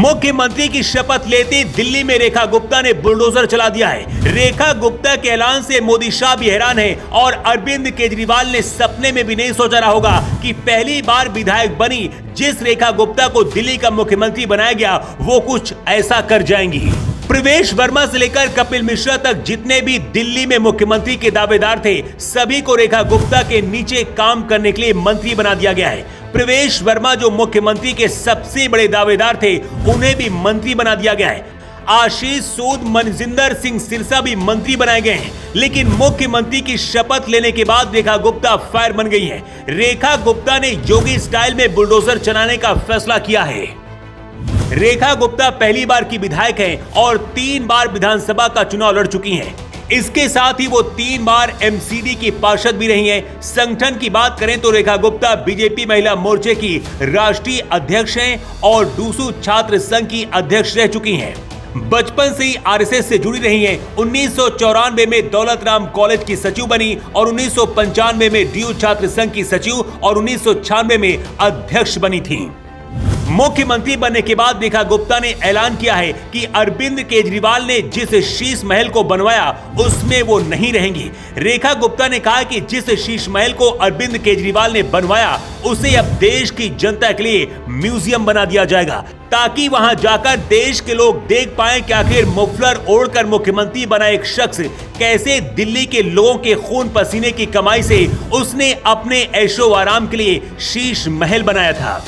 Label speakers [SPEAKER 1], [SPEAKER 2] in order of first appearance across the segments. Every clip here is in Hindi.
[SPEAKER 1] मुख्यमंत्री की शपथ लेते दिल्ली में रेखा गुप्ता ने बुलडोजर चला दिया है। रेखा गुप्ता के ऐलान से मोदी शाह भी हैरान है और अरविंद केजरीवाल ने सपने में भी नहीं सोचा रहा होगा कि पहली बार विधायक बनी जिस रेखा गुप्ता को दिल्ली का मुख्यमंत्री बनाया गया वो कुछ ऐसा कर जाएंगी। प्रवेश वर्मा से लेकर कपिल मिश्रा तक जितने भी दिल्ली में मुख्यमंत्री के दावेदार थे सभी को रेखा गुप्ता के नीचे काम करने के लिए मंत्री बना दिया गया है। प्रवेश वर्मा जो मुख्यमंत्री के सबसे बड़े दावेदार थे उन्हें भी मंत्री बना दिया गया है। आशीष सूद, मनजिंदर सिंह सिरसा भी मंत्री बनाए गए हैं, लेकिन मुख्यमंत्री की शपथ लेने के बाद रेखा गुप्ता फायर बन गई हैं। रेखा गुप्ता ने योगी स्टाइल में बुलडोजर चलाने का फैसला किया है। रेखा गुप्ता पहली बार की विधायक हैं और 3 बार विधानसभा का चुनाव लड़ चुकी हैं। इसके साथ ही वो 3 बार एमसीडी की पार्षद भी रही हैं। संगठन की बात करें तो रेखा गुप्ता बीजेपी महिला मोर्चे की राष्ट्रीय अध्यक्ष हैं और डूसू छात्र संघ की अध्यक्ष रह चुकी हैं। बचपन से ही आरएसएस से जुड़ी रही हैं। 1994 में दौलत राम कॉलेज की सचिव बनी और 1995 में डीयू छात्र संघ की सचिव और 1996 में अध्यक्ष बनी थी। मुख्यमंत्री बनने के बाद रेखा गुप्ता ने ऐलान किया है कि अरविंद केजरीवाल ने जिस शीश महल को बनवाया उसमें वो नहीं रहेंगी। रेखा गुप्ता ने कहा कि जिस शीश महल को अरविंद केजरीवाल ने बनवाया उसे अब देश की जनता के लिए म्यूजियम बना दिया जाएगा, ताकि वहां जाकर देश के लोग देख पाएं कि आखिर मुफलर ओढ़कर मुख्यमंत्री बना एक शख्स कैसे दिल्ली के लोगों के खून पसीने की कमाई से उसने अपने ऐशो आराम के लिए शीश महल बनाया था।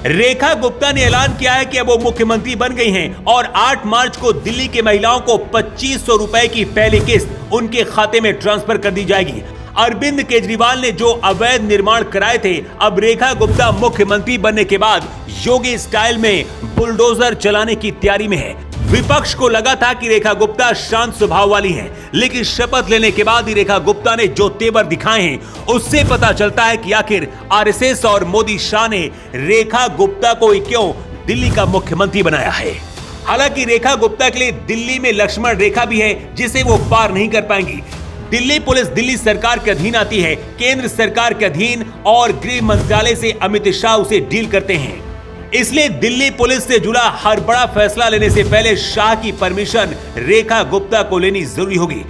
[SPEAKER 1] रेखा गुप्ता ने ऐलान किया है कि अब वो मुख्यमंत्री बन गई हैं और 8 मार्च को दिल्ली के महिलाओं को 2500 रुपए की पहली किस्त उनके खाते में ट्रांसफर कर दी जाएगी। अरविंद केजरीवाल ने जो अवैध निर्माण कराए थे, अब रेखा गुप्ता मुख्यमंत्री बनने के बाद योगी स्टाइल में बुलडोजर चलाने की तैयारी में है। विपक्ष को लगा था कि रेखा गुप्ता शांत स्वभाव वाली हैं, लेकिन शपथ लेने के बाद ही रेखा गुप्ता ने जो तेवर दिखाए हैं उससे पता चलता है कि आखिर आरएसएस और मोदी शाह ने रेखा गुप्ता को ही क्यों दिल्ली का मुख्यमंत्री बनाया है। हालांकि रेखा गुप्ता के लिए दिल्ली में लक्ष्मण रेखा भी है जिसे वो पार नहीं कर पाएंगी। दिल्ली पुलिस दिल्ली सरकार के अधीन आती है, केंद्र सरकार के अधीन, और गृह मंत्रालय से अमित शाह उसे डील करते हैं। इसलिए दिल्ली पुलिस से जुड़ा हर बड़ा फैसला लेने से पहले शाह की परमिशन रेखा गुप्ता को लेनी जरूरी होगी।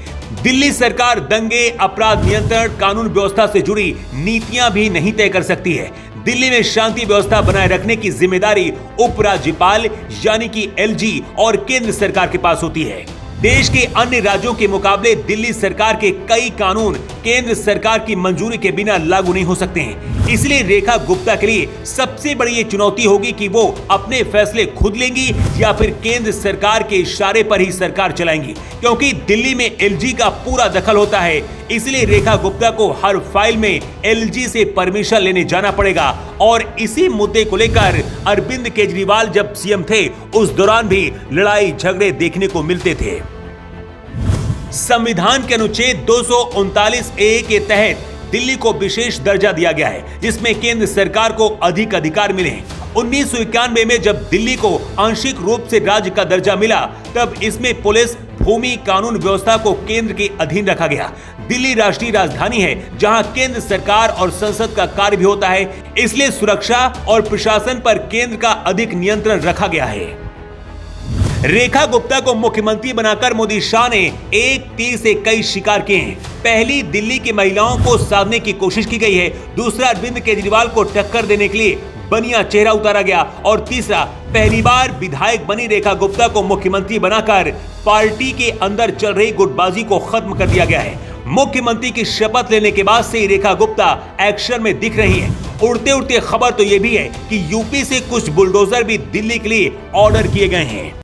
[SPEAKER 1] दिल्ली सरकार दंगे, अपराध नियंत्रण, कानून व्यवस्था से जुड़ी नीतियां भी नहीं तय कर सकती है। दिल्ली में शांति व्यवस्था बनाए रखने की जिम्मेदारी उपराज्यपाल यानी कि एलजी और केंद्र सरकार के पास होती है। देश के अन्य राज्यों के मुकाबले दिल्ली सरकार के कई कानून केंद्र सरकार की मंजूरी के बिना लागू नहीं हो सकते हैं। इसलिए रेखा गुप्ता के लिए सबसे बड़ी ये चुनौती होगी कि वो अपने फैसले खुद लेंगी या फिर केंद्र सरकार के इशारे पर ही सरकार चलाएंगी, क्योंकि दिल्ली में एलजी का पूरा दखल होता है। इसलिए रेखा गुप्ता को हर फाइल में एलजी से परमिशन लेने जाना पड़ेगा और इसी मुद्दे को लेकर अरविंद केजरीवाल जब सीएम थे उस दौरान भी लड़ाई झगड़े देखने को मिलते थे। संविधान के अनुच्छेद 239A के तहत दिल्ली को विशेष दर्जा दिया गया है, जिसमें केंद्र सरकार को अधिक अधिकार मिले हैं। 1991 में जब दिल्ली को आंशिक रूप से राज्य का दर्जा मिला तब इसमें पुलिस, भूमि, कानून व्यवस्था को केंद्र के अधीन रखा गया। दिल्ली राष्ट्रीय राजधानी है जहां केंद्र सरकार और संसद का कार्य भी होता है, इसलिए सुरक्षा और प्रशासन पर केंद्र का अधिक नियंत्रण रखा गया है। रेखा गुप्ता को मुख्यमंत्री बनाकर मोदी शाह ने एक तीर से कई शिकार किए हैं। पहली, दिल्ली की महिलाओं को साधने की कोशिश की गई है। दूसरा, अरविंद केजरीवाल को टक्कर देने के लिए बनिया चेहरा उतारा गया। और तीसरा, पहली बार विधायक बनी रेखा गुप्ता को मुख्यमंत्री बनाकर पार्टी के अंदर चल रही गुटबाजी को खत्म कर दिया गया है। मुख्यमंत्री की शपथ लेने के बाद से रेखा गुप्ता एक्शन में दिख रही है। उड़ते उड़ते खबर तो ये भी है कि यूपी से कुछ बुलडोजर भी दिल्ली के लिए ऑर्डर किए गए हैं।